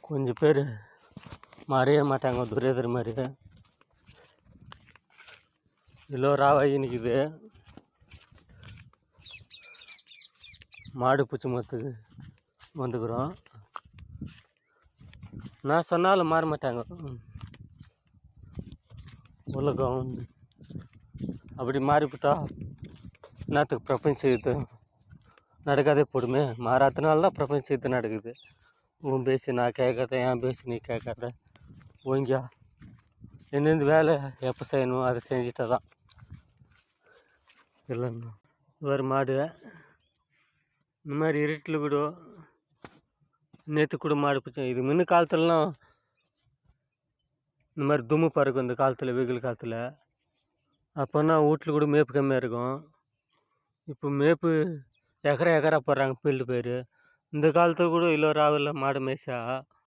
கொஞ்சம் பேர் மாறவே மாட்டாங்க, துரியோதர மாதிரி. இவ்வளோ ராவாகி நிற்குது. மாடு பூச்சி மரத்துக்கு வந்துக்கிறோம். நான் சொன்னாலும் மாற மாட்டாங்க. உலகம் அப்படி மாறிவிட்டா என்னத்துக்கு பிரபஞ்சம் இது நடக்காதே போடுமே. மாறாதனால தான் பிரபஞ்சம் இது நடக்குது. உன் பேசி நான் கேட்காத, என் பேசி நீ கேட்காத. ஒழுங்கா எந்தெந்த வேலை எப்போ செய்யணும் அதை செஞ்சுட்டா தான் இல்லைன்னா ஒரு மாடு இந்த மாதிரி இருட்டில் கூட நேற்று கூட மாடு பிடிச்சேன். இது முன்ன காலத்துலலாம் இந்த மாதிரி தும்மு பறக்கும். இந்த காலத்தில் வெயில் காலத்தில் அப்போனா வீட்டில் கூட மேப்பு கம்மியாக இருக்கும். இப்போ மேப்பு எக்கரா போடுறாங்க ஃபீல்டு பேர். இந்த காலத்தில் கூட இல்லை ராவில் மாடு மேய்ச்சா